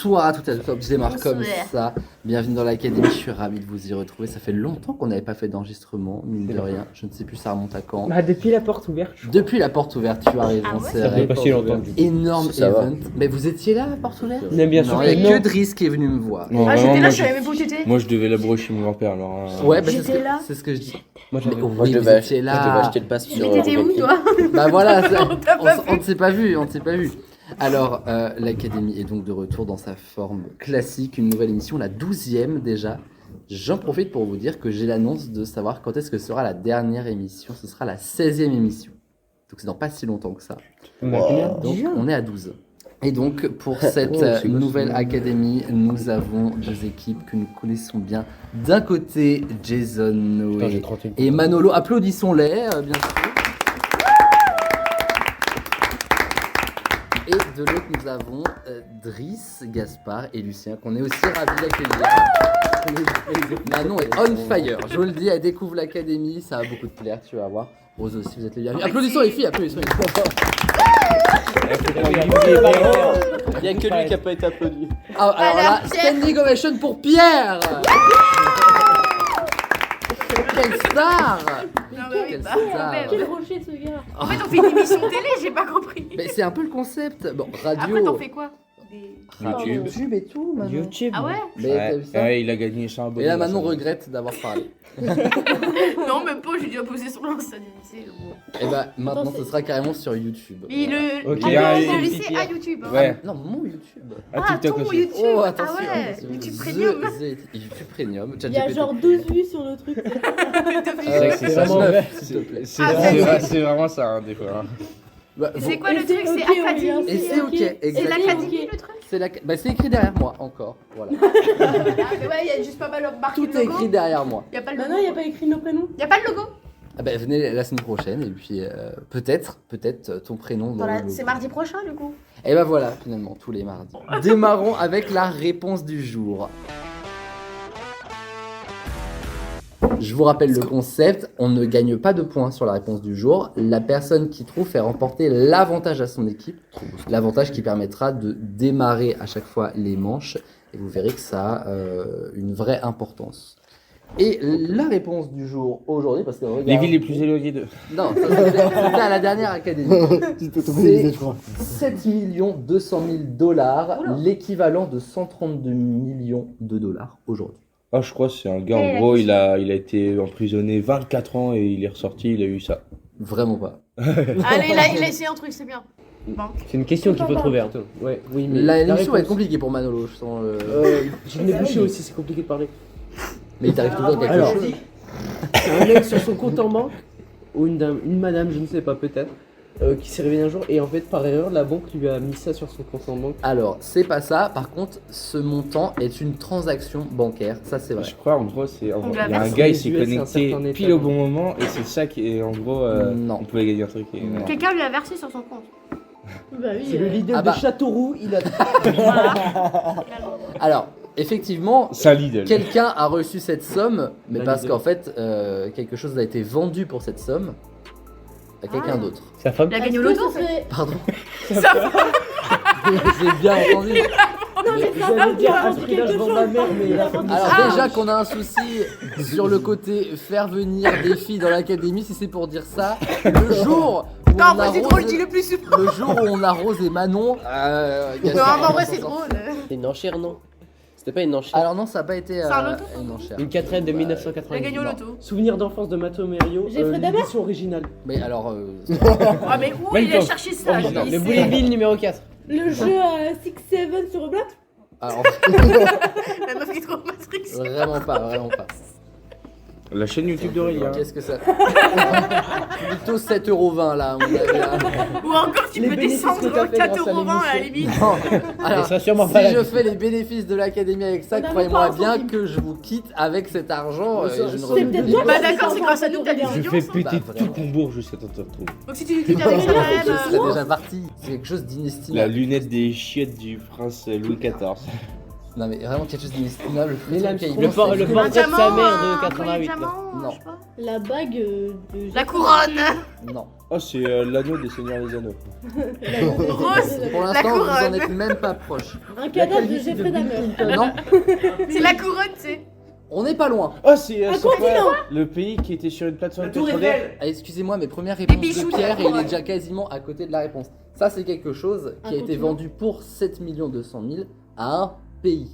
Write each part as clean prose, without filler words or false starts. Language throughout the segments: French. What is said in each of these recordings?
Bonsoir à toutes et à tous, je démarre comme Bonsoir. ça. Bienvenue dans l'académie, je suis ravi de vous y retrouver. Ça fait longtemps qu'on n'avait pas fait d'enregistrement, mine de rien. Je ne sais plus ça remonte à quand. Bah, depuis la porte ouverte. Depuis la porte ouverte, tu as raison, Ah ouais c'est Ça vrai. fait pas si longtemps. Énorme Ça va. event. Mais vous étiez là à la porte ouverte? Mais bien sûr Non, que il n'y a non. que Driss qui est venu me voir. Non, Ah, vraiment, j'étais là, moi, je savais même pas où t'étais. moi je devais labourer chez mon grand-père alors. Ouais, bah, J'étais là. c'est ce que je dis. Moi Mais j'avais. oui, Moi je vous devais, étiez moi, je devais là. acheter le pass sur. Mais t'étais où, toi? Bah voilà, On t'a pas on ne s'est pas vu, on ne s'est pas vu. Alors, l'académie est donc de retour dans sa forme classique, une nouvelle émission, la 12e déjà. J'en profite pour vous dire que j'ai l'annonce de savoir quand est-ce que sera la dernière émission. Ce sera la 16e émission. Donc c'est dans pas si longtemps que ça. Donc on est à 12. Et donc pour cette c'est nouvelle possible. académie, nous avons deux équipes que nous connaissons bien. D'un côté, Jason, Putain, j'ai Noé 31. et Manolo. Applaudissons-les, bien sûr. Et de l'autre, nous avons Driss, Gaspard et Lucien, qu'on est aussi ravis d'accueillir. Manon est on fire, je vous le dis, elle découvre l'académie, ça va beaucoup te plaire, tu vas voir. Rose aussi, vous êtes les bienvenus. Applaudissons les filles, applaudissons les filles. Il y a que lui qui a pas été applaudi. Ah, alors là, standing ovation pour Pierre. Quelle star. Non, mais oui, Quelle bah, star. merde. Quel rocher ce gars. En fait, on fait une émission télé, j'ai pas compris. Mais c'est un peu le concept. Bon, Après, radio, t'en fais quoi? YouTube. YouTube et tout, Manon. YouTube. Ah ouais? Mais t'as vu ça? Ouais, il a gagné ça un Et là, Manon regrette d'avoir parlé. Non, même pas, j'ai déjà posé sur l'ancien lycée. Et bah maintenant Attends, ce sera carrément sur YouTube. Et le. Ok. Ah, Ah, le oui, lycée à YouTube. Hein. Ouais. Non, mon YouTube. À Ah, TikTok ton aussi. YouTube. Oh, Ah attention. ouais, attention. YouTube Premium. YouTube Premium. Il y a ChatGPT. genre 12 vues sur le truc. C'est ça, vraiment c'est- vrai. S'il te plaît. C'est Ah, c'est vraiment ça, hein, des fois. hein. Bah, C'est vous- quoi le Et truc? c'est C'est ok, Académie. Aurélien, Et c'est ok, C'est exactement. l'Académie, le truc? Bah, c'est écrit derrière moi encore. Voilà. Ah, mais ouais, il y a juste pas mal marqué Tout le est logo. écrit derrière moi. Y a pas le Bah logo. non, il n'y a pas écrit nos prénoms. Y a pas le logo? Ah bah, venez la semaine prochaine et puis peut-être ton prénom. dans le logo. C'est mardi prochain, du coup. Et bah voilà, finalement, tous les mardis. Démarrons avec la réponse du jour. Je vous rappelle le concept, on ne gagne pas de points sur la réponse du jour. La personne qui trouve fait remporter l'avantage à son équipe. L'avantage qui permettra de démarrer à chaque fois les manches. Et vous verrez que ça a une vraie importance. Et la réponse du jour aujourd'hui, parce que regarde... Les villes les plus éloignées de. Non, ça, c'était à la dernière académie. C'est 7 200 000 dollars, Oula. l'équivalent de 132 millions de dollars aujourd'hui. Ah, je crois que c'est un gars, en gros, il a été emprisonné 24 ans et il est ressorti, il a eu ça. Vraiment pas. Allez, là, il a essayé un truc, c'est bien. Banque. C'est une question qu'il faut trouver, Arthur. Ouais, oui, mais. La émission va être réponse- compliquée pour Manolo, je sens. J'ai le nez bouché aussi, c'est compliqué de parler. Mais il t'arrive toujours quelque Alors, chose. c'est un mec sur son compte en banque, ou une dame, une madame, je ne sais pas, peut-être, qui s'est réveillé un jour et en fait, par erreur, la banque lui a mis ça sur son compte en banque. Alors, c'est pas ça. Par contre, ce montant est une transaction bancaire. Ça, c'est vrai. Je crois, en gros, c'est. On Il y a un verse gars, il les s'est US, c'est un connecté certain pile au état. bon moment et c'est ça qui est, en gros, Non. on pouvait gagner un truc. Et, Non. Quelqu'un lui a versé sur son compte. Bah oui. C'est le leader Ah bah. de Châteauroux, il a. Alors, effectivement, C'est un Lidl. quelqu'un a reçu cette somme, mais Validé. parce qu'en fait, quelque chose a été vendu pour cette somme à quelqu'un Ah. d'autre. Sa femme. Il a gagné au Est-ce que loto, en ce fait. serait- Pardon. Ça J'ai bien entendu. J'allais dire à ce prix-là, je vends ma mère, mais il a vendu Alors Ah. déjà qu'on a un souci sur le côté faire venir des filles dans l'académie, si c'est pour dire ça, le jour où Non, on moi, c'est drôle, arrose, dis le plus souvent. le jour où on arrose et Manon, Non, mais en vrai, c'est drôle. C'est une enchère, non? C'était pas une enchère. Alors non, ça n'a pas été C'est un loto une enchère. Une 4 de Il a 1990. gagné au non. loto. Souvenir d'enfance de Matteo Merio, Jeffrey Dahmer l'édition originale. Mais alors, Ah, mais où Même il a pas. cherché ça? Original. Il Le sait. Boulet Bill numéro 4. Le jeu 6-7 sur Roblox. alors La meuf qui est trop Matrix. vraiment pas, vraiment pas. La chaîne YouTube d'Aurélien. Qu'est-ce que ça plutôt 7,20€ là, on avait là. Ou encore, tu Les peux bénéfices descendre que t'as fait 4 grâce à € à la l'émission. limite. Non. Elle Alors, sera sûrement si pas là. je fais les bénéfices de l'académie avec ça, On a croyez-moi même pas un bien centime. que je vous quitte avec cet argent Mais et ça, je ne c'est reviens peut-être plus. toi Bah d'accord, c'est grâce à nous que t'as des Je audiences. fais hein. péter Bah, tout vraiment. Combourg jusqu'à ton retrouve. Donc si tu quittes avec ça, Je quand serais même. déjà parti. C'est quelque chose La d'inestimable. lunette des chiottes du prince Louis XIV. Non mais vraiment quelque chose d'inestimable. Mais là, Truc le hyper por- le sexy. por- Un portrait de diamant, sa mère de un collier 88, là. diamant, Non. je sais pas. La bague de. La couronne. Non. Oh, c'est l'anneau des Seigneurs des Anneaux. Rose. Pour La l'instant, vous en couronne. êtes même pas proche. Un cadavre de Jeffrey Dahmer. Non, C'est la couronne, tu sais. on n'est pas loin. Oh, c'est Un c'est quoi continent. le pays qui était sur une plateforme Tour pétrolière. Eiffel. Ah, excusez-moi, mais première réponse bijoux de de Pierre la et il est couronne. déjà quasiment à côté de la réponse. Ça, c'est quelque chose qui Un a été continent. vendu pour 7 200 000 à un pays.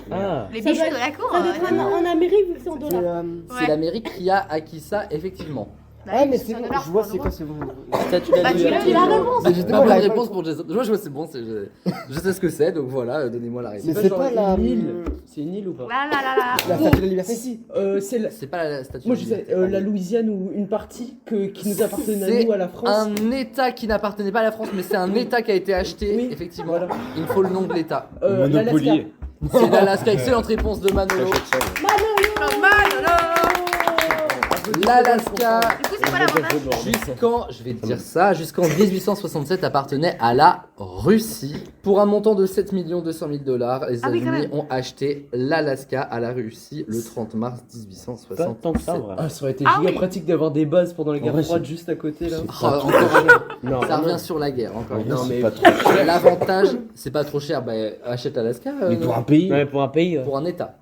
Ah. Les Ça bijoux doit de la Ça doit être couronne. en Amérique vu que c'est en dollars. C'est l'Amérique qui a acquis ça, effectivement. Bah Ouais, oui, mais c'est c'est un bon, dollar, je vois c'est c'est un quoi, euro. c'est bon. Statue de la Bah, tu liberté. l'as dit la réponse. C'est juste non, ma bonne la réponse pour Jason. Moi, je vois, c'est bon, je sais ce que c'est, donc voilà, donnez-moi la Mais réponse. c'est genre pas la. une île. C'est une île ou pas? Là, là, là, là. La statue de la liberté. Si, c'est la... C'est pas la statue Moi de je sais, liberté, la pardon. Louisiane ou une partie qui nous appartenait à C'est nous, à la France. un état qui n'appartenait pas à la France, mais c'est un état qui a été acheté, Oui, effectivement. voilà. Il me faut le nom de l'état. Monopoly. C'est l'Alaska, excellente réponse de Manolo. Pas mal, là. L'Alaska, Du coup, c'est pas l'avantage. je vais te dire ça, jusqu'en 1867 appartenait à la Russie. Pour un montant de 7 200 000 $, les Ah oui, quand États-Unis même. ont acheté l'Alaska à la Russie le 30 mars Pas 1867. tant que ça, en vrai. Ah, ça aurait été Ah giga oui. pratique d'avoir des bases pendant la En guerre vrai, froide juste à côté là. Ah, encore Non, ça revient sur la guerre, encore une Non, fois. mais- pas trop. L'avantage, c'est pas trop cher, bah achète l'Alaska Mais pour un pays. Ouais, pour un pays. pour un état.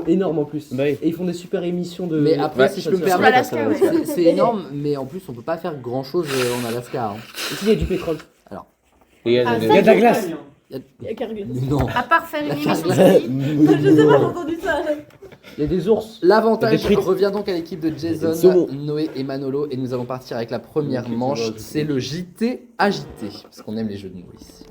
Énorme en plus. Bah oui. Et ils font des super émissions de. Mais après, Ouais, si je peux me ça, Sur permettre, l'Alaska, ouais. c'est énorme, mais en plus, on peut pas faire grand chose en Alaska. Hein. Ici, il y a du pétrole. Et il y a Ah, des- ça, Il y a de la glace. Il y a Cargill. Non. À part faire une émission La sur lui. Je sais pas, j'ai entendu ça. Il y a des ours. L'avantage Des frites. revient donc à l'équipe de Jason, saumon. Noé et Manolo, et nous allons partir avec la première Ok, manche. ça va, C'est le JT agité, parce qu'on aime les jeux de mots ici.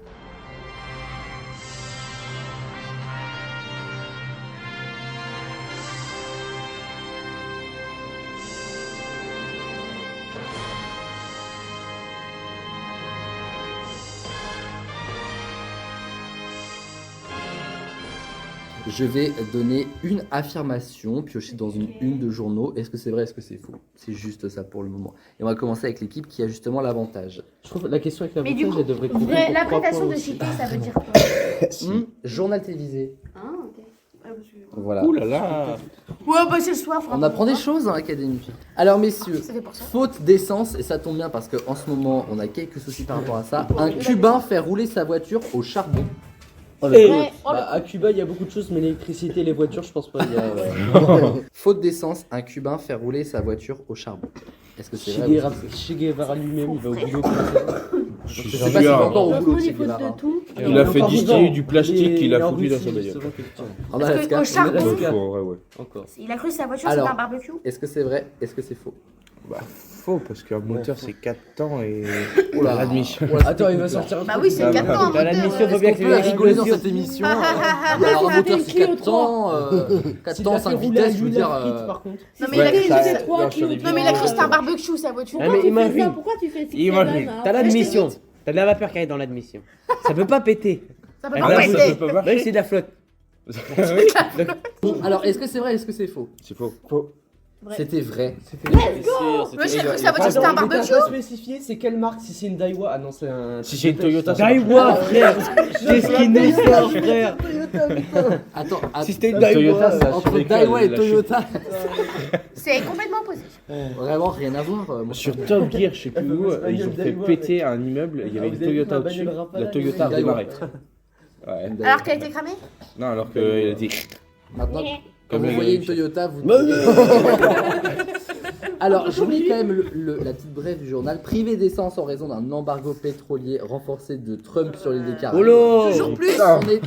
Je vais donner une affirmation piochée dans une de journaux. Est-ce que c'est vrai, est-ce que c'est faux? C'est juste ça pour le moment. Et on va commencer avec l'équipe qui a justement l'avantage. Je trouve la question avec la Mais du bouteille, coup, elle devrait couper vrai, pour trois L'interprétation points de aussi. cité, ça veut dire quoi? Journal télévisé. Ah, ok. Ah, parce que- Voilà. Ouh là là. Ouais, bah c'est le soir. On apprend des choses dans l'académie. Alors messieurs, Ça fait pour ça. faute d'essence, et ça tombe bien parce qu'en ce moment on a quelques soucis par rapport à ça, un Cubain fait rouler sa voiture au charbon. Et, Ouais. bah, à Cuba, il y a beaucoup de choses, mais l'électricité, les voitures, je pense pas. Il y a Faute d'essence, un Cubain fait rouler sa voiture au charbon. Est-ce que c'est vrai? Che Guevara lui-même, il va au boulot. Je sais pas s'il va encore au boulot, Heureusement, Che il faut de Guevara. tout. Il a fait distiller du plastique qu'il a foutu dans sa bagnole. En Parce que Alaska. au charbon, Alaska. Ouais, faut, ouais, ouais. Encore. il a cru que sa voiture Alors. c'était un barbecue. Est-ce que c'est vrai? Est-ce que c'est faux? Bah, faux, parce qu'un moteur c'est 4 temps et. Oula. l'admission. Attends, il va sortir un Bah truc. oui, c'est Ah, 4 bah, ans. un dans moteur, l'admission, ouais. faut bien On que peut tu rigoler dans mesures. cette émission. Ah, ah, ah, ah, Alors un ça moteur fait c'est Clio 4 3. temps, 4 S'il temps, a 5 fait rouler vitesses, à je veux Jules dire. Frites, par contre. Non, mais Ouais, il a cru ça- C'est trois non, sur kilos. des Non, mais il a cru que c'était un barbecue sa voiture. Ah, mais imagine. Pourquoi tu fais Imagine. T'as l'admission. vite. T'as de la vapeur qui arrive dans l'admission. Ça peut pas péter. Ça peut Ah, pas là, péter. peut pas Bah oui, marcher. c'est de la flotte. Alors est-ce que c'est vrai, est-ce que c'est faux? C'est faux. Vrai. C'était vrai. Moi, j'ai cru que sa voiture c'était un Attends, mais barbecue. t'as pas spécifié, c'est quelle marque? Si c'est une Daiwa. Ah non, c'est un. Si c'est une Toyota, ça Daiwa, frère. Qu'est-ce qu'il nous sort, frère? Attends, Si c'était une Toyota, Daiwa. ça entre survécu Daiwa à et la Toyota, C'est complètement opposé. vraiment rien à voir. Mon Sur cher. Top Gear, je sais plus où, Elle veut ils ont pas fait Daiwa, péter un immeuble, il y avait Ah, une vous avez vu Toyota ma au-dessus, bagnole Rapala, la Toyota a Daiwa. redémarré. Ouais. Alors qu'elle a été cramée. Non, alors qu'il a dit. Maintenant, quand Comme vous le voyez une gars, Toyota, vous. Alors, je vous lis quand même la petite brève du journal. Privé d'essence en raison d'un embargo pétrolier renforcé de Trump sur l'île des Caraïbes. Oh Toujours plus.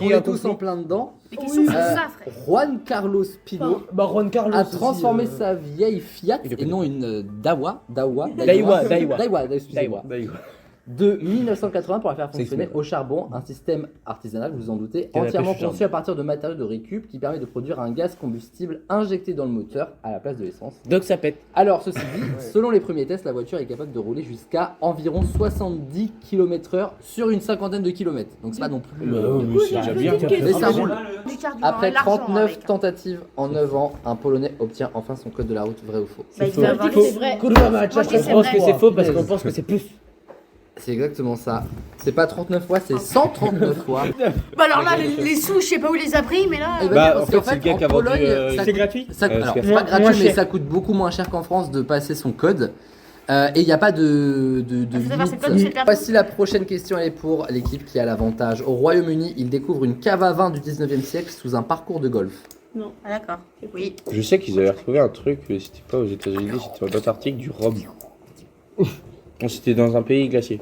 On est tous en plein dedans. Les questions c'est Euh, ça, frère. Juan Carlos Pino Bah, Juan Carlos. a aussi, transformé sa vieille Fiat Il est et non une Daiwa, Daiwa. excusez-moi, de 1980 pour la faire fonctionner au charbon, un système artisanal, vous vous en doutez, Canne à entièrement pêche au conçu à partir de matériaux de récup qui permet de produire un gaz combustible injecté dans le moteur à la place de l'essence. Donc ça pète. Alors, ceci dit, selon les premiers tests, la voiture est capable de rouler jusqu'à environ 70 km/h sur une cinquantaine de kilomètres. Donc, c'est pas non plus. mais c'est déjà bien. Mais ça roule. Du carburant Après et de l'argent 39 avec. tentatives en 9 ans, un Polonais obtient enfin son code de la route, vrai ou faux? Bah, il va avoir C'est vrai. Kurwa, ma Moi, je dis On c'est pense que vrai. c'est faux parce qu'on pense que c'est plus. C'est exactement ça. C'est pas 39 fois, c'est 139 fois. Bah alors là, les sous, je sais pas où il les a pris, mais là. Eh ben, Bah, parce en fait, qu'en c'est le gars qui a en vendu, Pologne, ça C'est coûte- gratuit alors, c'est c'est pas gratuit, moins mais cher. ça coûte beaucoup moins cher qu'en France de passer son code. Et il n'y a pas de faut savoir, c'est limite. le code de cette personne. Voici la prochaine question, elle est pour l'équipe qui a l'avantage. Au Royaume-Uni, il découvre une cave à vin du 19e siècle sous un parcours de golf. Ah d'accord. Oui. Je sais qu'ils avaient retrouvé un truc, mais c'était pas aux États-Unis, c'était en Antarctique, du rhum. Non, c'était dans un pays glacier.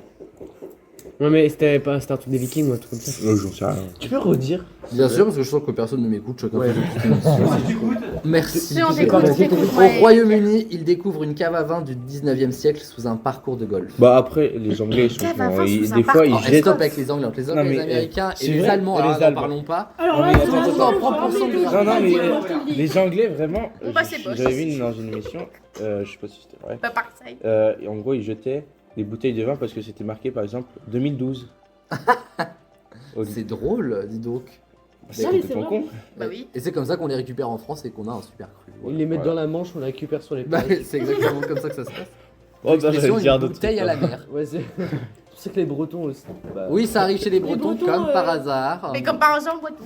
Ouais, mais c'était un truc des Vikings ou un truc comme ça. J'en sais rien. Tu peux redire? Bien sûr, parce que je sens que personne ne m'écoute, chacun fait des petites émissions. Merci. Si on t'écoute, on t'écoute. Au Royaume-Uni, il découvre une cave à vin du 19e siècle sous un parcours de golf. Bah après, les Anglais, ils sont Cave à cons, vin ils- sous un des fois, parcours. ils Alors, jettent. stop avec les Anglais, entre les Anglais, Non, mais, les Américains et c'est les vrai, Allemands, les alors n'en Allemands. parlons pas. Alors Non, là, mais c'est attends, vraiment attends, prends pour son les bien. deux, Non, non, mais moi, je te le dis. les Anglais, vraiment, On passe les poches. j'avais vu dans une émission, je sais pas si c'était vrai, Pas par ça. et en gros, ils jetaient des bouteilles de vin parce que c'était marqué, par exemple, 2012. C'est drôle, dis donc. C'est Non, mais complètement c'est con. Bah oui. Et c'est comme ça qu'on les récupère en France et qu'on a un super cru. Ils les mettent Ouais. dans la manche, on la récupère sur les Bah, plages. c'est exactement comme ça que ça se passe. Oh, bah, L'expression, j'allais dire une d'autres bouteille à trucs, la mer. Ouais, c'est. Tu sais que les Bretons aussi. Bah, Oui, ça arrive chez les Bretons, Bretons, comme par hasard. Mais comme par hasard, on voit tout.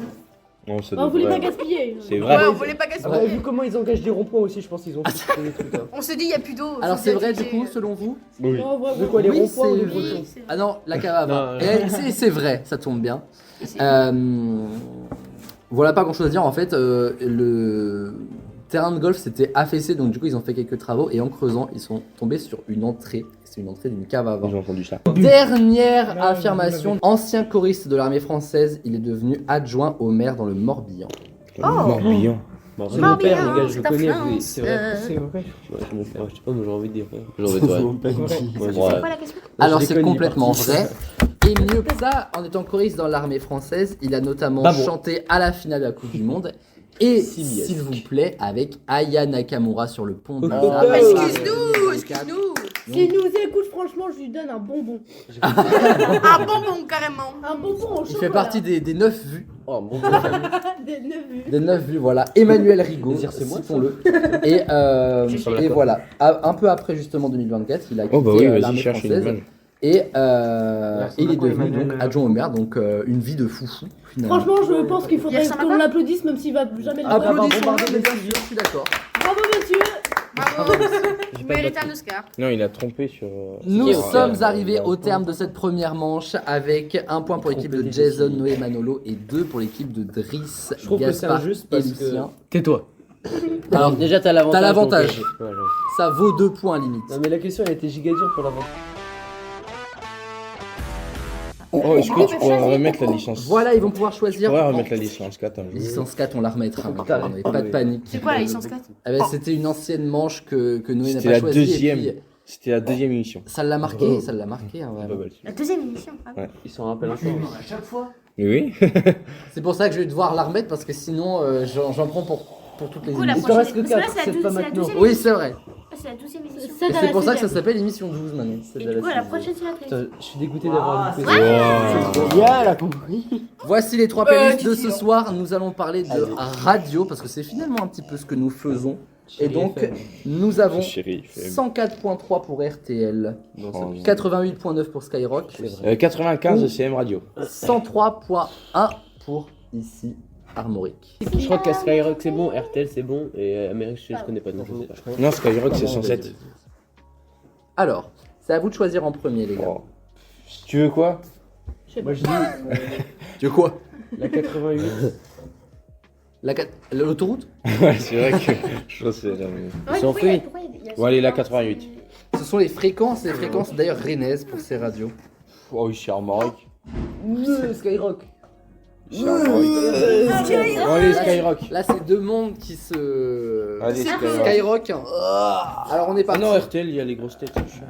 Non, ça On voulait pas devrait- gaspiller. C'est vrai. Ouais, on voulait pas Après, gaspiller. vu comment ils engagent des ronds-points aussi, je pense qu'ils ont fait des trucs. Hein. On s'est dit, il y a plus d'eau. Alors faut c'est bien vrai du utiliser, coup, selon vous? Oui. Non, ouais, De ouais. quoi, les Oui, ronds-points ou les c'est- Bretons? Oui, c'est vrai. Ah non, la cave à vin. Non, C'est vrai, ça tombe bien. C'est- Voilà, pas grand chose à dire. En fait, le terrain de golf s'était affaissé, donc du coup, ils ont fait quelques travaux et en creusant, ils sont tombés sur une entrée. C'est une entrée d'une cave à vin. J'ai entendu ça. Dernière affirmation. Ancien choriste de l'armée française, il est devenu adjoint au maire dans le Morbihan. Morbihan. Bon, c'est Morbihan, mon père, les gars, je c'est le ta connais. France, Oui, c'est vrai. C'est vrai. Ouais, c'est mon père. Je sais pas, mais j'ai envie de dire. J'ai envie de dire. C'est Ouais. quoi la question? Alors je c'est déconne, il est complètement parti. vrai. Et mieux que ça, en étant choriste dans l'armée française, il a notamment Bah bon. chanté à la finale de la Coupe du Monde. Et Simiesque. s'il vous plaît, avec Aya Nakamura sur le pont de Oh, Mazar. oh, Excuse-nous, excuse-nous. S'il nous écoute, franchement, je lui donne un bonbon. Un bonbon, carrément. Un bonbon au Il chocolat. fait partie des 9 vues. Oh, bon, Des neveux. Des 9 vues, voilà. Emmanuel Rigaud, Désir, c'est moi, citons-le. Et voilà. Un peu après justement 2024, il a quitté Oh, bah oui, vas-y, l'armée cherche une française. image. Et il est devenu donc adjoint au maire, donc une vie de foufou finalement. Franchement, je pense qu'il faudrait Yes, ça qu'on va. l'applaudisse, même s'il va jamais le faire. Applaudissons-le, mais bien sûr, je suis d'accord. Bravo, monsieur. Bravo. Je mérite un Oscar. Non, il a trompé sur. Nous sur- sommes sur- arrivés au terme de cette première manche avec un point pour l'équipe de Jason, Noé, Manolo et 2 pour l'équipe de Driss, Je trouve que c'est Gaspard injuste et parce Lucien. Tais-toi. Alors, Déjà, t'as l'avantage. T'as l'avantage. donc, ouais, ouais. ça vaut 2 points limite. Non, mais la question, elle était giga dure pour l'avant. Oh, est-ce que tu pourrais remettre la licence? Voilà, ils vont pouvoir Tu choisir. pourrais remettre la licence 4 un jour. Licence 4, on la remettra. Putain, N'avez pas de panique. C'est quoi la licence 4? Ah ben, c'était une ancienne manche que Noé n'a C'était pas la choisie. et deuxième. puis, C'était la deuxième émission. ça l'a marqué, ça l'a marqué. Hein, Pas vraiment. mal. La deuxième émission. Ah oui. Ils s'en rappellent encore. Oui. C'est pour ça que je vais devoir la remettre parce que sinon j'en prends pour toutes les Du coup, la émissions. Il te reste prochaine. que Parce que là, 4, c'est la c'est pas douze- c'est la maintenant. douzième. Oui, c'est vrai. Ah, c'est la 12e émission. C'est Et dans c'est la pour ça que ça sixième. s'appelle émission 12 maintenant. C'est Et de du la coup, la sixième. prochaine, c'est la 13. Putain, je suis dégoûté d'avoir loupé. Wow. Yeah, elle a compris. Voici les 3 playlists de Titi, ce hein. soir. Nous allons parler de radio parce que c'est finalement un petit peu ce que nous faisons. Et donc, nous avons Chérie, 104.3 pour RTL, Non, Oh, c'est 88.9 pour Skyrock, 95 CM Radio. 103.1 pour ici Armorique. Je crois qu'à Skyrock c'est bon, RTL c'est bon, et Amérique je connais pas donc je sais pas. Non, Skyrock c'est 107. Alors, c'est à vous de choisir en premier, les gars. Oh. Tu veux quoi? Je sais pas. Moi, je dis Tu veux quoi? la 88. L'autoroute? Ouais, c'est vrai que je pense que c'est la même. Ouais, s'en pourquoi il y a- fait. pourquoi il y a- Bon, allez, la 88. Ce sont les fréquences d'ailleurs rennaises pour ces radios. Oh, oui, c'est Armorique. Skyrock. C'est Armorique. Bon, allez, Skyrock. Là, c'est deux mondes qui se. Allez, Skyrock. Skyrock. Alors, on est Ah parti. non, RTL, il y a les grosses têtes. c'est chiant.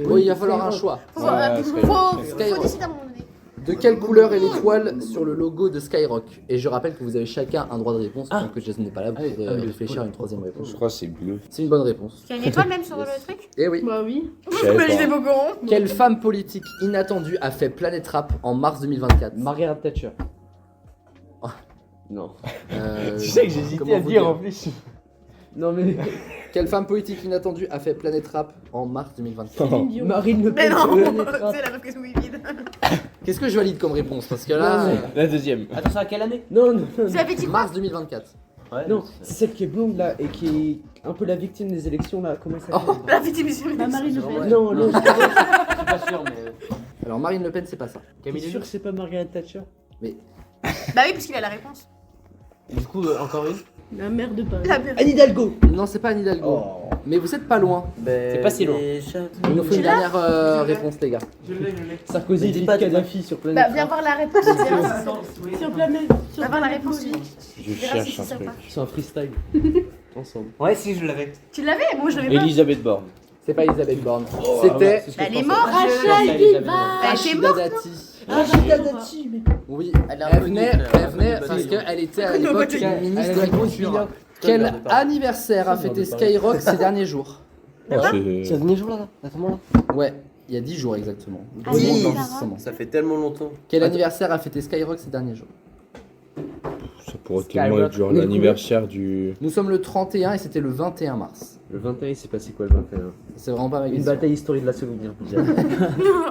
Oui, il va falloir un choix. Faut Ouais, faut Skyrock. décider à un moment donné. De quelle couleur est l'étoile sur le logo de Skyrock? Et je rappelle que vous avez chacun un droit de réponse, tant que Jason n'est pas là, vous pourrez réfléchir à une troisième réponse. Je crois que c'est bleu. C'est une bonne réponse. Il y a une étoile même sur le truc? Eh oui. Bah oui. Je savais pas. pas comment. Quelle femme politique inattendue a fait Planète Rap en mars 2024? Margaret Thatcher. Non. Tu sais que j'hésitais comment à vous dire en plus. Non, mais. Quelle femme politique inattendue a fait Planète Rap en mars 2024? Céline Dion. Marine Le Mais Pen. non, Planète Rap. c'est la meuf qui se mouille vide. Qu'est-ce que je valide comme réponse? Parce que là, La deuxième. Attends, à quelle année? Non, non, Vous avez dit quoi? mars 2024. Ouais. non, c'est celle qui est blonde là et qui est un peu la victime des élections là. Comment ça s'appelle? La victime du Bah, Marine Le Pen. Non, non, Je suis pas sûr, mais. Alors Marine Le Pen, c'est pas ça. t'es Camille sûr que c'est pas Margaret Thatcher? Bah oui, puisqu'il a la réponse. Du coup, encore une. La mère de Paris. La mère. Anne Hidalgo. Non, c'est pas Anne Hidalgo. Mais vous êtes pas loin. C'est pas si loin. Il nous faut une dernière réponse, les gars. Sarkozy Mais dis et pas, Kadhafi sur Planète Bah, Rap. viens voir la réponse. Sur planète. Viens voir la réponse vite. Je Verras si cherche un c'est ça ou truc. pas. C'est un freestyle. Ensemble. Ouais, si, je l'avais. Tu l'avais? Moi, je l'avais pas. Elisabeth Borne. C'est pas Elisabeth Borne. C'était Bah, elle est morte. Rachel Biva. Elle était Rachida morte. Dati. Rachida Dati, mais. Oui, Elle est un elle peu venait, nulle, elle venait un peu parce bâtard. qu'elle était à Elle l'époque est ministre de l'Agriculture. Quel Quel anniversaire a fêté Skyrock ces derniers jours? C'est C'est le dernier jour là, à ce moment-là. Ouais, il y a 10 jours exactement. Ah, Bon oui. enregistrement. Ça fait tellement longtemps. Quel anniversaire a fêté Skyrock ces derniers jours? Ça pourrait tellement être genre l'anniversaire du. Nous sommes le 31 et c'était le 21 mars. Le 21, il s'est passé quoi le 21? C'est vraiment pas ma Une question. bataille historique de la Seconde Guerre mondiale.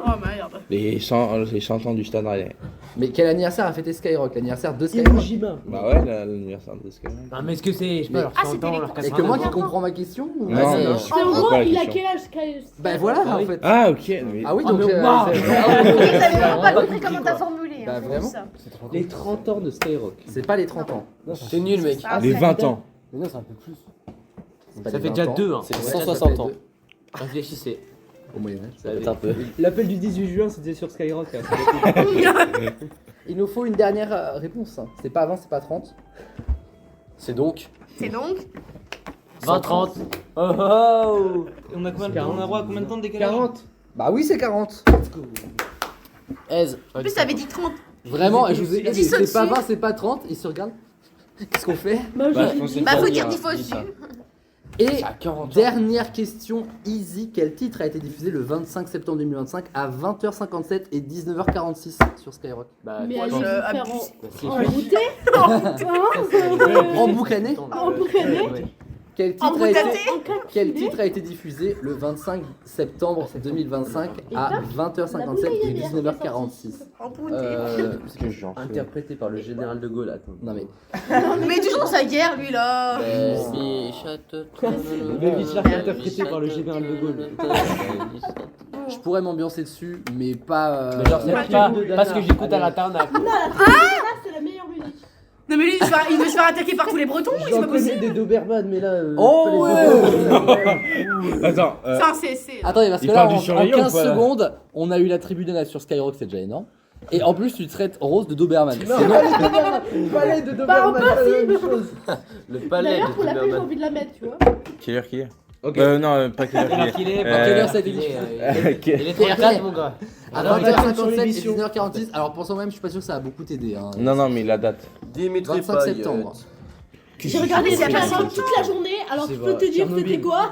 Oh merde. Les 100 ans du Stade Rennais. Mais quel anniversaire a fêté Skyrock? L'anniversaire de Hiroshima. Skyrock. Jima. Bah ouais, l'anniversaire de Skyrock. Non, mais est-ce que c'est, je sais Mais- pas, leur Ah, 100 c'était ans, les leur cons. Y'a 80 que moi non. qui comprends ma question ou- Non, Ah, non. C'est en C'est gros, quoi la il a question quel âge Sky Bah voilà Ah en oui. fait. Ah, ok. Oui. Ah oui, Ah, donc. mais waouh. c'est- Vous avez vraiment pas compris comment t'as formulé. Bah, hein, vraiment. c'est ça. Les 30 ans de Skyrock. C'est pas les 30 ans. C'est nul, mec. Ah, Les c'est- 20 ans. Mais non, c'est un peu plus. C'est pas Ça les fait 20 déjà ans. 2, hein. C'est Ouais, 160 ça ans. fait deux. Réfléchissez. Au Moyen-Âge. Ça va être un peu. L'appel du 18 juin, c'était sur Skyrock. hein. Il nous faut une dernière réponse. C'est pas 20, c'est pas 30. C'est donc. C'est donc. 20-30. Oh oh. On a combien de- on a droit à combien de temps de 40. Bah oui, c'est 40. Aise. En plus, t'avais dit 30. Vraiment, je vous ai Dis dit, ça c'est pas dessus. 20, c'est pas 30. Ils se regardent. Qu'est-ce qu'on fait? Bah, Bah, je- je pensais Bah, pas faut dire dire qu'il faut dis dessus. ça. Et À 40 ans. dernière question easy. Quel titre a été diffusé le 25 septembre 2025 à 20h57 et 19h46 sur Skyrock? Bah, Mais tu allez vois, vous faire abuse. en bouteille. En boucané? En boucané. Quel En titre, a été, boucané. quel titre a été diffusé le 25 septembre 2025 à 20h57 et 19h46? En bouteille. Parce que genre. Interprété par le général de Gaulle. Attends. Non mais Mais toujours dans sa guerre, lui là. Baby Shark. Baby Shark interprété par le général de Gaulle. je pourrais m'ambiancer dessus, mais pas. Mais genre, c'est Pas pas du tout. parce que j'écoute à l'internac. Là, c'est la meilleure musique. Non, mais lui, il veut se faire attaquer par tous les Bretons, c'est J'en pas connais possible. des Doberman, mais là. Oh, pas les Attends. C'est un CC. Attendez, parce Il que là, parle du en surveillant 15 ou pas, là secondes, on a eu la tribu des sur Skyrock, c'est déjà énorme. Et en plus, tu traites Rose de Doberman. Non, pas les Doberman. Palais de Doberman, c'est pas la même chose. Le palais D'ailleurs, de pour l'appeler, j'ai Doberman. envie de la mettre, tu vois. Quelle heure qu'il est Ok. Non, pas quelle heure qu'il est. Quelle heure ça a été Il diffusé est 34, mon gars. À Alors, 20h57 et l'émission. 19h46. Alors, pour ça même, je suis pas sûr que ça a beaucoup t'aider. Hein. Non, mais la date. Dimitri 25 septembre. J'ai regardé mais c'est Skyrock pas toute la journée, alors C'est je peux vrai. te dire Tchernobyl. c'était quoi?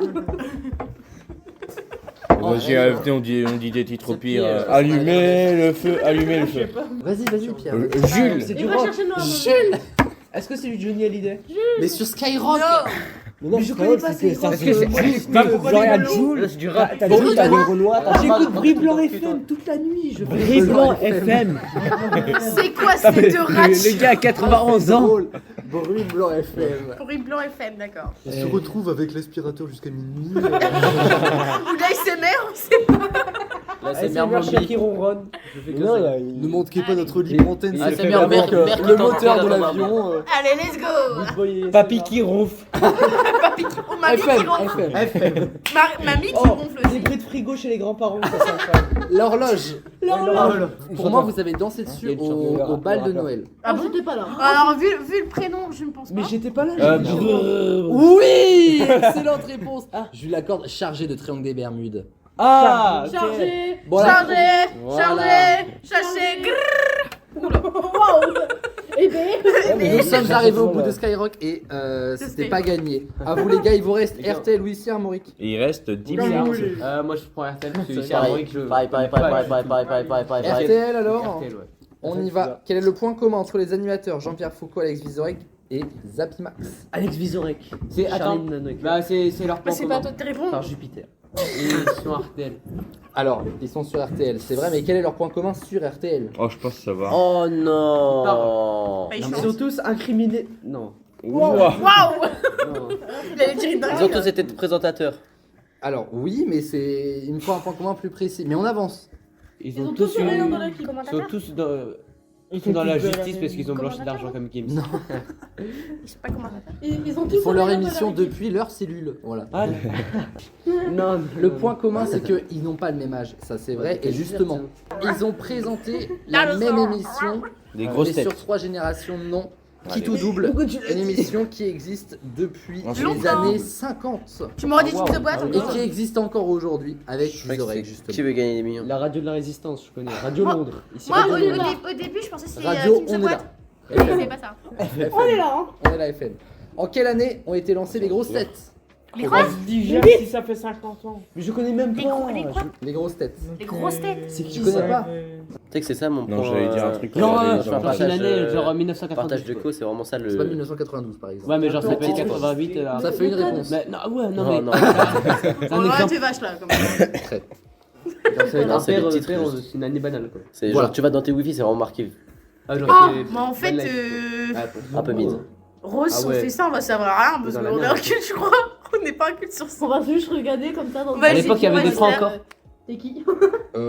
Vas-y, venez, on dit des titres au C'est pire. piège. Allumez le feu, allumez le feu. Vas-y, Pierre. Jules. C'est Et du va rock. chercher le nom. Jules. Est-ce que c'est du Johnny Hallyday? Mais sur Skyrock. Mais je connais pas ces Est-ce que c'est Florian C'est du rap. T'as des Renoir. J'écoute Brie Blanc FM toute la nuit. Je Brie Blanc FM. C'est quoi ces deux ratchs? Les gars à 91 ans. Bruit blanc FM. Bruit blanc FM, d'accord. On se retrouve avec l'aspirateur jusqu'à minuit. Ou l'ASMR, on sait pas. Là, c'est C'est merde Mère qui ronronne. Je fais que ça. Ne manquez pas notre libre antenne, Ah, c'est c'est fait merde, avec merde, merde, le qui moteur t'entend de dans la l'avion. Allez, let's go. Papy qui ronfle. Papy qui... Oh, mamie qui FM, ronfle. FM. Mamie qui Oh, gonfle des aussi. bruits de frigo chez les grands-parents, ça c'est incroyable. L'horloge. L'horloge. Pour moi, vous avez dansé dessus au bal de Noël. Ah Ah, bon? j'étais pas là. Alors, vu le prénom, je ne pense Mais pas. j'étais pas là. Oui, excellente réponse. Je lui l'accorde, chargé de triangle des Bermudes. Ah, Chargé. Bon, là, Chargé, Voilà. chargé, grrrr. Waouh. Eh ben. nous sommes arrivés au bout de Skyrock et c'était C'était- pas gagné. À vous les gars, il vous reste RTL, Louis Armorique. Et il reste 10 Comme minutes. vous voulez. Moi je prends RTL parce que c'est Pareil, Armorique, je. pareil. RTL alors. RTL, ouais. On y va. Quel est le point commun entre les animateurs Jean-Pierre Foucault, Alex Vizorek et Zapimax? Alex Vizorek. C'est attends. Charline Nanoï. Bah c'est leur Bah, point c'est pas à commun. toi de te répondre. Par Jupiter. Ils sont RTL. Alors, ils sont sur RTL, c'est vrai, mais quel est leur point commun sur RTL? Oh, je pense que ça va. Oh non. Bah, il Ils chante. sont tous incriminés. Non. Ouah. Waouh. Non. Il allait dire une Ils ont dinguerie. tous été présentateurs. Alors, oui, mais c'est une fois un point commun plus précis. Mais on avance. Ils ont tous eu- eu dans l'équipe. Ils sont tous dans. Ils sont dans la justice parce qu'ils ont blanchi de l'argent comme Gims. Non, Je sais pas comment ça fait. Ils ont tous ils font eu leur dans émission équipe. depuis leur cellule. Voilà. Ah, Non. Le point commun, c'est qu'ils n'ont pas le même âge. Ça, c'est vrai. Et justement, ils ont présenté la même émission. Des grosses mais têtes. sur 3 générations, non. Qui Allez. tout double. Pourquoi tu l'as Une dit émission qui existe depuis les Longtemps. années 50 Tu m'aurais dit Ah, wow. type de boîte. Ah, et encore. qui existe encore aujourd'hui avec Je crois que Vizorek, c'est justement. Qui veut gagner des millions? La radio de la résistance, je connais. Radio Moi- Londres. Ici, Moi, Radio au Londres. début, je pensais que c'était Radio, Kim on est là. Boîte. C'est pas ça. On est là, hein. On est la FM. En quelle année ont été lancées les grosses têtes? Les quoi? déjà si ça fait 50 ans. Mais je connais même Les pas. gros- les quoi Les grosses têtes. Les grosses têtes. C'est Tu qui connais ça pas? Tu sais que c'est ça mon point. Non, j'allais dire un truc. Genre, j'allais dire genre un un Genre truc. une partage, année, genre partage 1992. de co, c'est vraiment ça le. C'est pas 1992 par exemple. Ouais, mais genre ça Attends, s'appelle 88 là. Ça fait une réponse. Mais non, ouais, non, Non, mais. non. C'est On un va exemple. tes vaches là. Comme ça. Très. C'est Non, c'est les titres, c'est une année banale quoi. C'est Voilà. genre tu vas dans tes wifi, c'est vraiment marqué. Ah, genre, Ah, c'est- mais en fait, Belle life. Un peu mid. Rose, Ah si on ouais. fait ça, on va savoir rien parce Dans la qu'on est merde. un culte, je crois. On n'est pas un culte sur On ça. va juste regarder comme ça dans On va À l'époque, il y avait essayer, des on va francs essayer. encore. T'es qui?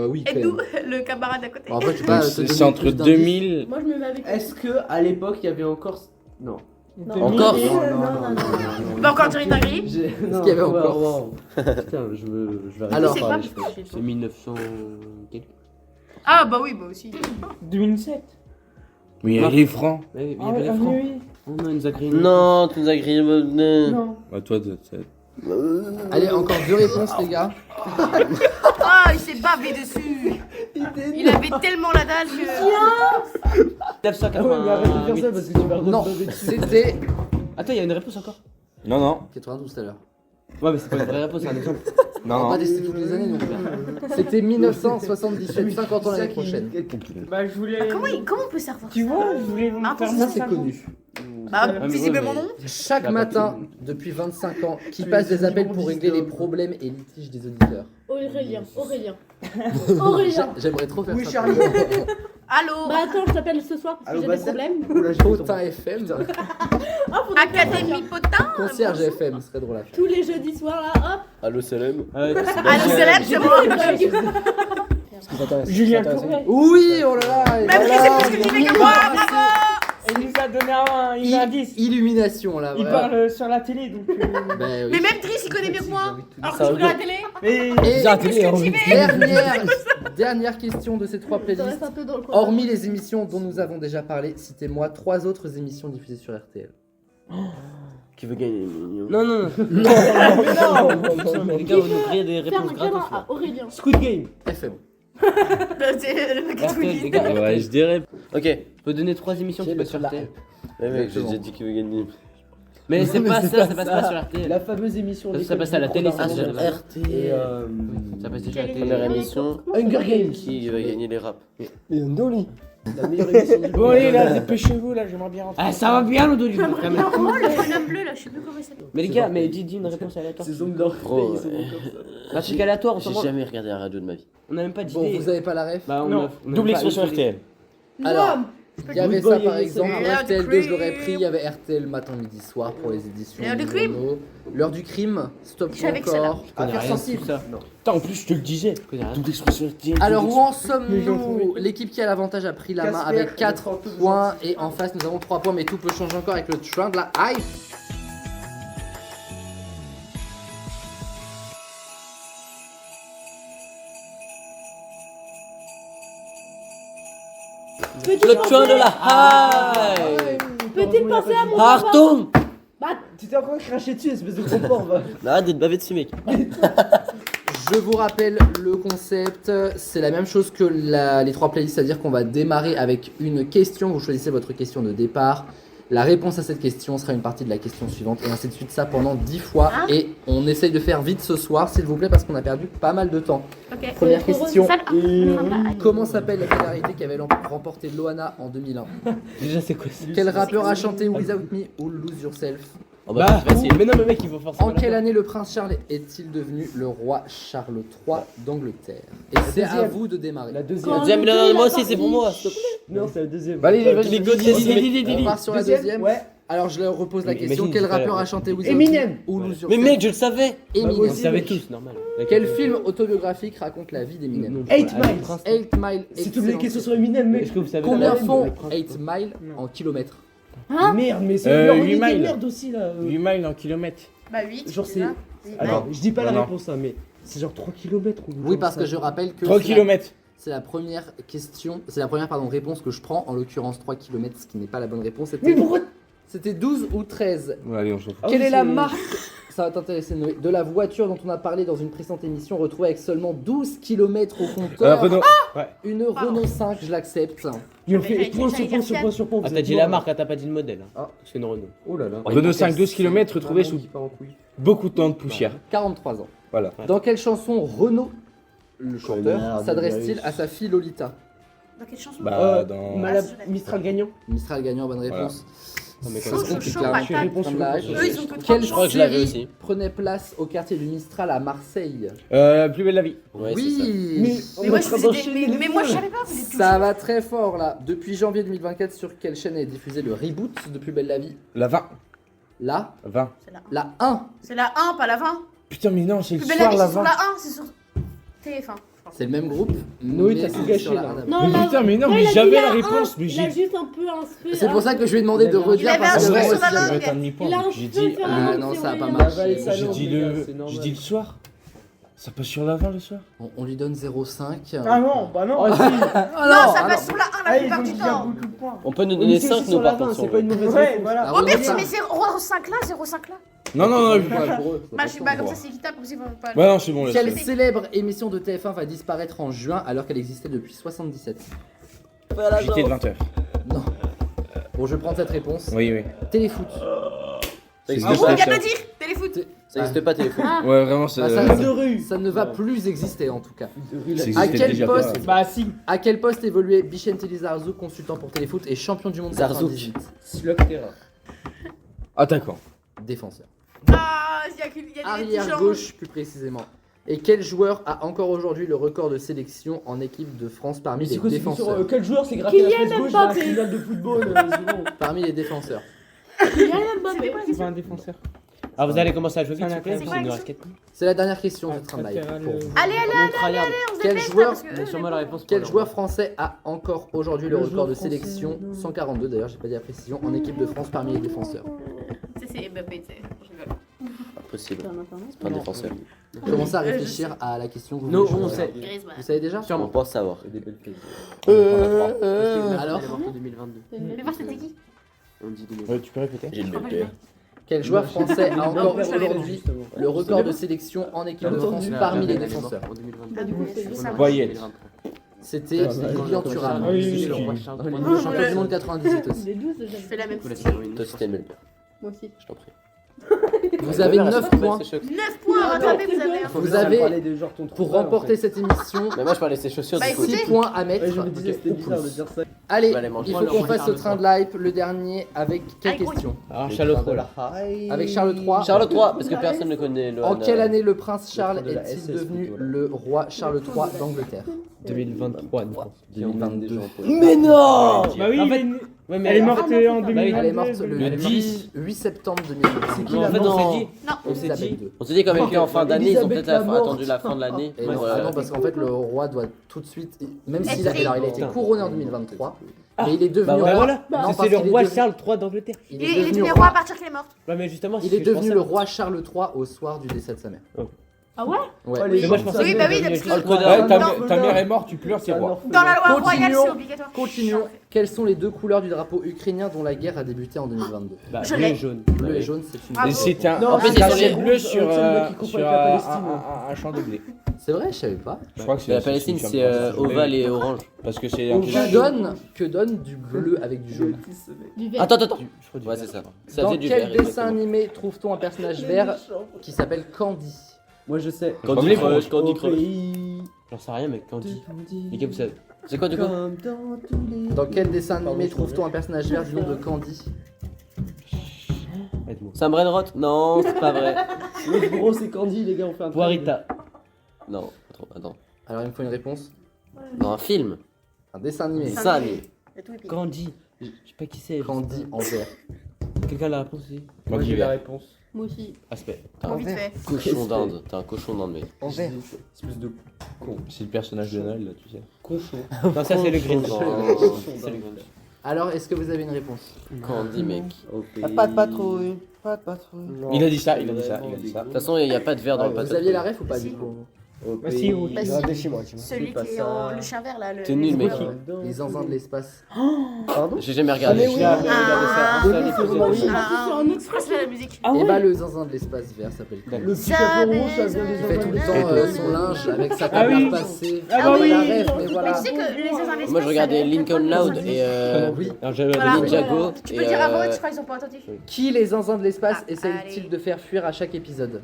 Oui, quand Aide-nous, même. le camarade à côté. Bon, après, je sais pas. Donc, te donner c'est entre plus d'indices. 2000. Moi je me mets avec. Est-ce que à l'époque il y avait encore. Non. Non. Encore Non. On va encore dire une dinguerie. Est-ce qu'il y avait encore Putain, je vais Alors, C'est arrêter de pas parler. C'est 1900. quelque. Ah, bah oui, moi aussi. 2007. Mais il y a les francs. Mais il y avait les francs. Oh non, il nous a grillé. Non, tu nous as grillé. Non. Bah, toi, Allez, encore 2 réponses, les gars. Ah, il s'est bavé dessus. Il avait tellement la dalle que. 1988. parce que tu vas Non, c'était. Attends, il y a une réponse encore. Non, non. 92 tout à l'heure. Ouais, mais c'est pas une vraie réponse, c'est un exemple. On va Non, pas non. tester toutes les années non plus. C'était 1977, 50 ans l'année prochaine. Bah, je voulais. Comment on peut savoir Tu ça vois, je voulais vous Ah, faire ça, Ça, mon c'est cerveau. connu. Bah, mais visiblement ouais, non. Chaque La matin, depuis 25 ans, qui passe des appels pour régler les problèmes et litiges des auditeurs. Aurélien. Aurélien. J'aimerais trop faire Oui, ça. Charlie. Allô. Bah attends, je t'appelle ce soir parce que Allô, j'ai des Bastien problèmes. Potin FM, Ah, faudrait que Académie Potin. concierge FM, ce serait drôle à faire. tous les jeudis soirs là, Allô, Salem. Allô, célèbre, c'est moi. hop. Julien Courbet. Oui, oh là là. et Même si voilà, c'est plus que tu fais que moi, bravo. Il nous a donné une indice. Illumination là, Il vraiment. parle sur la télé donc. Ben oui. Mais même Driss, il connaît mieux que moi. Alors que Ça je regarde va. la télé. Mais. Et Qu'est-ce que tu fais dernière question de ces 3 Ça playlists. reste un peu dans le coin. Hormis les émissions dont nous avons déjà parlé, citez-moi 3 autres émissions diffusées sur RTL. Qui veut gagner des millions? Non, non, non. Non, mais les gars, vous nous criez des Faire réponses un câlin gratos. là. à Aurélien. Squid Game. FM. C'est le mec qui RTL, les tweet. gars, Ouais, je dirais. Ok. on peut donner 3 émissions qui passent sur RTL. Ouais, mec, j'ai Exactement. déjà dit qui veut gagner des millions. Mais c'est pas ça, ça passe pas sur RTL. La fameuse émission. Ça passe à la télé, ça, Ah, c'est sur vrai. RTL. Et Ça passe déjà à la Première télé. émission. Hunger Games. Qui va gagner les raps? La meilleure émission du Bon, monde. allez, là, dépêchez-vous, là, j'aimerais bien rentrer. Ah, ça va bien, le dos du quand même. Oh, le bonhomme bleu là, je sais plus comment il s'appelle. Mais les gars, mais dis une réponse aléatoire. Ces ongles d'or. Gros, Un truc aléatoire, on s'en j'ai branle. jamais regardé la radio de ma vie. On a même pas Bon, d'idée. vous avez pas la ref? Bah, on Non, a- on a double pas- expression RTL. Alors, il y avait Good ça Boy par et exemple, L'heure du RTL 2 je l'aurais crime. pris, il y avait RTL matin, midi, soir pour les éditions. L'heure du crime. Mono. L'heure du crime, stop Je savais que celle-là. encore. Je connais Affaire rien de sensible. tout ça. Putain, en plus, je te le disais. Je connais rien. Double expression RTL. Alors double où en Mais j'ai sommes-nous? entendu. L'équipe qui a l'avantage a pris la main Casper, avec 4 il prend tout points et en face nous avons 3 points mais tout peut changer encore avec le train de la hype. Le train de la hype! Peut-il penser à mon papa? Hartung! Tu t'es encore craché dessus, espèce de gros porc, va. Arrête d'être bavé dessus, mec. Je vous rappelle le concept, c'est la même chose que les 3 playlists, c'est-à-dire qu'on va démarrer avec une question, vous choisissez votre question de départ. La réponse à cette question sera une partie de la question suivante et ainsi de suite, ça pendant 10 fois. Hein Et on essaye de faire vite ce soir, s'il vous plaît, parce qu'on a perdu pas mal de temps. Ok. Première question. Sale- ah, Comment s'appelle la télé-réalité qui avait remporté Loana en 2001? Déjà, c'est quoi ça? Quel rappeur a chanté Without Me ou Lose Yourself? Oh bah, c'est facile. Mais non, mais mec, il faut forcément. En quelle année le prince Charles est-il devenu le roi Charles III d'Angleterre? Et c'est à vous de démarrer. La deuxième. Quand Deuxième, le non, thé, non, il moi a aussi, c'est pour parti. moi, s'il te plaît. Non, c'est la deuxième. Bah, allez, vas-y, On part sur la deuxième. Ouais. Alors je leur repose la Mais question. imagine, Quel c'est pas rappeur la- a chanté Without Eminem. Me ou Lose Mais Yourself? mec, je le savais. Eminem. On le savait tous, normal. Quel film autobiographique raconte la vie d'Eminem? 8 Allez, miles. prince. 8 Mile. C'est toutes les excellent. questions sur Eminem, mec. Est-ce que vous savez Combien la- font le prince, 8 Mile en kilomètres? Merde, mais c'est leur 8 idée de miles. merde aussi là. 8 miles en kilomètres. Bah 8. Genre, c'est- déjà. Alors, je dis pas la Non. réponse, hein, mais c'est genre 3 km ou Oui, parce que je rappelle que 3 c'est la- kilomètres. c'est la première question, c'est la première réponse que je prends, en l'occurrence 3 km, ce qui n'est pas la bonne réponse. Mais pourquoi C'était 12 ou 13. Bon, allez, on s'en fout. Ah Quelle oui, est la c'est- marque, ça va t'intéresser Noé, de la voiture dont on a parlé dans une précédente émission, retrouvée avec seulement 12 km au compteur? Renault. Une Renault 5, je l'accepte. Il en Mais fait j'allais point sur dire point sur Fiat. point sur point. Ah, vous t'as êtes dit morts, la là. marque, hein, t'as pas dit le modèle. Ah. C'est une Renault. Oh là là. Renault 5, 12 km retrouvé Maman sous qui part en couille. beaucoup de temps de poussière. 43 ans. Voilà. Dans quelle chanson Renaud, le chanteur, merde, s'adresse-t-il Darius. à sa fille Lolita? Dans quelle chanson Bah, dans. Mistral gagnant. Mistral gagnant, bonne réponse. Non, mais Ça comme se ça. complique chaud, là. patate. Réponse Comme sur l'âge. réponse. Eux, ils ont que 30 Quelle Je crois que je l'avais série aussi. prenait place au quartier du Mistral à Marseille? Plus belle la vie. Ouais, c'est ça. Oui. Mais moi, mais moi je savais pas, vous êtes Ça va très fort là. Depuis janvier 2024, sur quelle chaîne est diffusé le reboot de Plus belle la vie? La 20. La 20. La 1. C'est la 1, pas la 20. Putain, mais non, c'est le Plus belle la soir vie, la c'est sur 20. la 1, c'est sur TF1. je crois. C'est le même groupe. Noé, mais t'as tout c'est gâché, sur la là. 1. Non, Mais là- putain, mais non, Ouais, mais il a j'avais dit la la réponse, un, mais Il a j'ai. juste un peu un cheveu. C'est pour ça que je lui ai demandé de Il redire avait un parce que cheveu moi sur la aussi, langue. j'avais- un demi-point. Il a un J'ai cheveu dit. sur la Ah langue, non, c'est ça a pas horrible. marché. J'ai dit j'ai dit le soir. Ça passe sur la 20 le soir. on lui donne 0,5. Ah non, bah non. Ah Non, ça non. passe sur la 1 la plupart du temps. On peut nous Mais donner c'est 5, aussi nous, sur la par 20, contre. c'est sur pas une le- mauvaise Ouais, réponse. voilà. Ah, Oh, oui, mais ça. mais c'est 0,5 là, 0,5 là. Non, non, non. Ouais, pour eux, Bah, c'est bah comme bon. ça c'est équitable, comme ça ils vont pas. Ouais, non, c'est bon, là. Quelle c'est- célèbre émission de TF1 va disparaître en juin alors qu'elle existait depuis 77? JT de 20h. Non. Bon, je prends cette réponse. Oui, oui. Téléfoot. Ça existe Ah bon, pas, on vient de ça. le dire, téléfoot. Ça existe pas, téléphone. Ouais, vraiment, c'est. Ah, De rue. Ça ne va plus exister en tout cas. Ça À existait quel déjà poste pas. Bah si. À quel poste évoluait Bichentili Zarzouk, consultant pour Téléfoot et champion du monde Zarzouk. 98? Slugterra. Attaquant. Défenseur. Ah, il y a des petits Arrière gens. gauche plus précisément. Et quel joueur a encore aujourd'hui le record de sélection en équipe de France parmi Mais les c'est quoi cette question défenseurs? Quel joueur s'est gratté la Kylian fesse gauche dans la Mbappé. finale de football c'est bon. Parmi les défenseurs. Kylian Mbappé. C'est pas un défenseur. Alors, vous allez commencer à jouer vite, s'il vous plaît, C'est parce quoi qu'il nous la reste 4 minutes. C'est la dernière question de train de live. Latéral, pour vous. Allez, allez, On Quel plaît, joueur, parce que eux, sûrement la réponse. quel joueur français a encore aujourd'hui le Le record joueur de français, sélection non. 142 d'ailleurs, j'ai pas dit la précision, en équipe de France parmi les défenseurs? c'est Mbappé, tu sais. Je rigole. Impossible. C'est pas un défenseur. Commencez à réfléchir à la question que vous Non, voulez on choisir. sait. Griezmann. Vous savez déjà? On pense savoir. Alors, en 2022. Mais voir c'était qui? On dit Ouais, tu peux répéter? J'ai le Je BPR. quel joueur français a encore je l'avais aujourd'hui justement. le record de sélection en équipe de France parmi les défenseurs? En 2022. Bah, du coup, c'est ça. Voyette. C'était Ah, bah, Lilian Thuram, oui, oui, le oui. roi Charles le III. champion du monde 98 aussi. Les 12, Je fais la même Toi chose. aussi t'aimes le BPR. Moi aussi. Je t'en prie. Vous avez 9 points 9 points à rattraper, vous avez. Vous avez, Parler de genre ton pour trou, en remporter fait. cette émission, Mais moi, je parlais de ses chaussures, Bah, du coup. écoutez. 6 points à mettre. Ouais, je me disais c'était ou bizarre de plus. dire ça. Allez, Je vais aller manger. il faut qu'on fasse ce train de live, le dernier, avec quelle Allez, gros. question? Alors, Charles III, là. Avec Charles III. Charles III, parce que personne ne connaît le. En quelle année le prince Charles Le train de la est-il SS devenu plutôt, là. le roi Charles III d'Angleterre? 2023, non. 2022. Mais non! Bah oui, En fait, mais ouais, mais elle est morte en Elle est 2022. morte le 10 septembre 2022. C'est qui En la fait, on mort s'est dit, Non. on s'est Elisabeth dit, II. on s'est dit quand même qu'en fin d'année, ils ont Elisabeth peut-être la morte. attendu la fin de l'année. Et pour, non, ah non, parce qu'en fait le roi doit tout de suite, même s'il a, Être alors il a été couronné en 2023, mais il est devenu Bah roi. voilà, Non, parce c'est le qu'il est roi devenu- Charles III d'Angleterre. Il Il est est devenu devenu roi. roi à partir qu'il est mort. Ouais, mais justement, Il est devenu le roi Charles III au soir du décès de sa mère. Ah ouais? Ouais. les Mais moi, je gens, pensais ça- Oui, que bah vous oui, aviez parce juste- que- Ouais, Non. ta mère est morte, tu pleures, t'es roi. Dans la loi royale, Continuons. c'est obligatoire. Continuons. Quelles sont les deux couleurs du drapeau ukrainien dont la guerre a débuté en 2022? Bah, Je bleu l'ai. et jaune. Bleu et Ouais. jaune, c'est une Bravo. Et c'est un, Non, en fait, c'est c'est un sur ciel les- bleu c'est sur le qui coupe avec la Palestine. un champ de blé. C'est vrai, je savais pas. Je crois que La Palestine, une c'est chambre de blé. ovale et orange. Parce que c'est un Que donne du bleu avec du jaune? Du vert. Attends. Ouais, c'est ça. Ça Dans faisait du quel vert. dessin exactement. animé trouve-t-on un personnage vert qui s'appelle Candy? Moi je sais. Candy Crush, Candy Au Crush. pays J'en sais rien, mec. Candy. de Candy. Lesquels vous savez? C'est quoi du coup? Comme dans tous les... Dans quel dessin animé Pardon, trouve-t-on un personnage vert du nom de Candy? Aide-moi. Sam Brainrot? Non, c'est pas vrai. L'autre gros c'est Candy les gars, on fait un Poirita. Non, attends. Alors il me faut une réponse. Dans un film. Un dessin animé. Ça, mais. C'est tout épique. Candy. Je sais pas qui c'est. Candy en vert. Quelqu'un a la réponse aussi? Moi Moi, j'ai j'y la vais. réponse. Moi aussi. Aspect. Trop vite fait. Cochon d'Inde. T'es un cochon d'Inde, mec. En vert. Espèce de C'est le personnage de Noël, là, tu sais. cochon. Non, ça c'est le Grinch. Cochon C'est le d'Inde. Grinch. Alors est-ce que vous avez une réponse? Candy, mec. Au pays... Pas de patrouille. Pas de patrouille. Non, Il a dit ça, c'est il a dit ça, vraiment il a dit des ça. De toute façon, il n'y a pas de verre dans le Vous pâté. aviez la ref ou pas du coup? Au Bah, si, pays... oui. Bah, si. Réfléchis-moi, tu vois. Celui C'est pas qui est ça. le chien vert là. T'es nul, mec. Les zinzins de l'espace. Pardon? J'ai jamais Ah, regardé. mais oui. J'ai jamais regardé ça. Un seul Oui, c'est épisode. vraiment oui. Ah, je crois que c'est la musique. Ah Et ouais? bah le zinzin de l'espace vert s'appelle Candy. Le petit chapeau rouge, ça vient des Il fait tout le enfants. temps son linge avec sa Ah caméra oui. passée. Ah bah C'est oui. la ref, mais Mais voilà. tu sais que les zinzins de l'espace. Moi, je regardais Lincoln Loud et Oui. Alors, j'avais Voilà. Ninjago. Tu peux dire à voix haute, je crois qu'ils sont pas attentifs. Qui les zinzins de l'espace Ah, essayent-ils allez. de faire fuir à chaque épisode?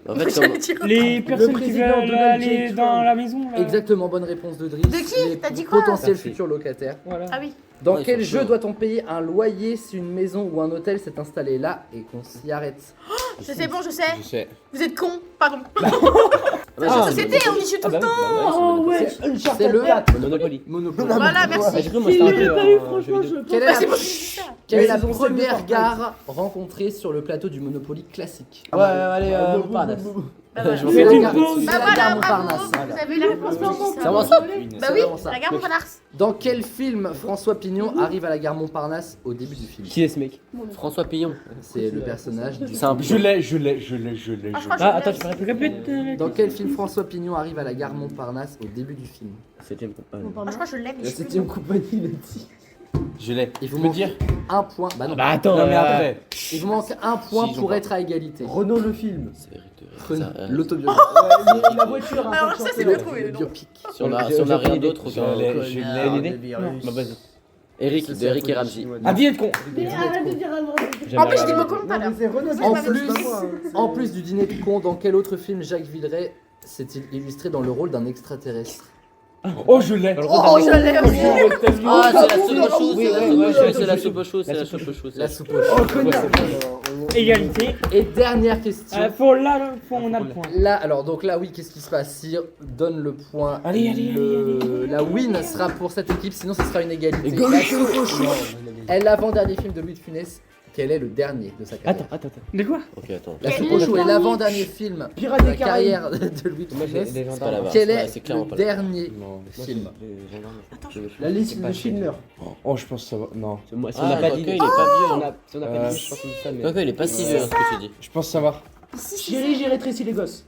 En fait, J'allais comme. dire- Les personnes qui président veulent Donald aller J. dans Trump. la maison. là. Exactement, bonne réponse de Driss. De qui? Les T'as dit quoi? potentiels Merci. futurs locataires. Voilà. Ah oui. Dans Ouais, ils quel sont jeu chauds. doit-on payer un loyer si une maison ou un hôtel s'est installé là et qu'on s'y arrête? Je sais, bon, je sais. Je sais. Vous êtes cons. Pardon. Ah, Société, on y joue tout bah le oui, temps. Oh ouais. C'est le Monopoly. Monopoly. Voilà, merci. Ah, j'ai cru, moi, Si c'était je un l'ai peu pas un eu, jeu franchement, vidéo. je Quelle est Bah, la, c'est bon, c'est ça. quelle est la Mais ils ont fait première Fortnite. gare rencontrée sur le plateau du Monopoly classique? Ouais, allez, Montparnasse. Bah voilà. Je m'en C'est fais la une gare, pause. c'est Bah la voilà, gare bravo. Montparnasse. Vous avez la réponse. C'est vraiment ça? Bah C'est oui, vraiment ça. la gare Montparnasse. Dans quel film François Pignon arrive à la gare Montparnasse au début du film? Qui est ce mec? François Pillon. C'est le personnage du C'est un Je l'ai, je l'ai. Ah, je crois que Ah, je attends, l'ai. je peux Répète. Dans quel film François Pignon arrive à la gare Montparnasse au début du film? Septième compagnie. Ah, je crois que je l'ai, mais La je sais plus. 7ème compagnie, il a dit. Je l'ai. Il Faut vous me manque dire. un point. Bah non. Bah attends, Non, mais après. Il vous manque un point Si, ils ont pour pas. être à égalité. Renault le film. C'est L'autobiographie. La voiture, un Alors peu ça, c'est chanteur. mieux trouvé. Le le nom. biopic. Si on a rien d'autre, Je aucun. l'ai, je l'ai. Bah, vas-y. Eric, de Eric et Ramsey. Un dîner de con. Mais arrête de dire un vrai. En plus, je dis le mot con tout à Non, l'heure. mais c'est Renault, En c'est plus, pas moi, hein. en plus du dîner de con, dans quel autre film Jacques Villeray s'est-il illustré dans le rôle d'un extraterrestre? Oh, je l'ai. Oh, je l'ai aussi. Ah, c'est la soupe aux choux, Oui, c'est la oui, soupe aux oui, choux, oui, c'est la oui. soupe aux choux, c'est la soupe aux choux. La soupe aux Oh, choux. connard. Égalité. Et dernière question. Faut là, on a le point. Là, alors donc là, oui, qu'est-ce qui se passe? Si donne le point, Allez. la win sera pour cette équipe, sinon ce sera une égalité. Égalité. Et l'avant-dernier film de Louis de Funès, quel est le dernier de sa carrière? Attends. De quoi? Ok, attends. La soupe aux choux est l'avant-dernier film Pirates de la des Caraïbes. carrière de Louis de Funès. C'est pas la barre. Quel Ouais, est c'est clairement le pas la barre. dernier Non. film? La liste de Schindler. Oh, je pense que ça va. Non. Si on n'a pas dit, il est pas vieux. Si on n'a pas dit, je pense que c'est ça. Mais quoique, il est pas si vieux, ce que tu dis. Je pense savoir. Chérie, j'ai rétréci les gosses.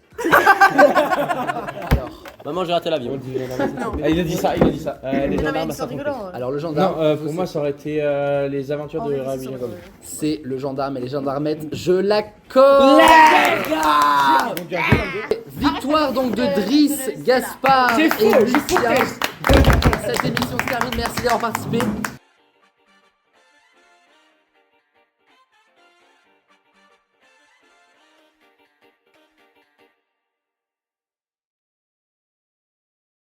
Maman, j'ai raté l'avion. Ah, il a dit ça, il a dit ça. Les Non, mais gendarmes, ils ça sont rigolants. Alors le gendarme, Non, pour moi, ça aurait été les aventures de Rabbi Jacob. c'est le gendarme et les gendarmettes. Je l'accorde. Victoire donc de Driss, Gaspard et Lucien. Cette émission se termine. Merci d'avoir participé.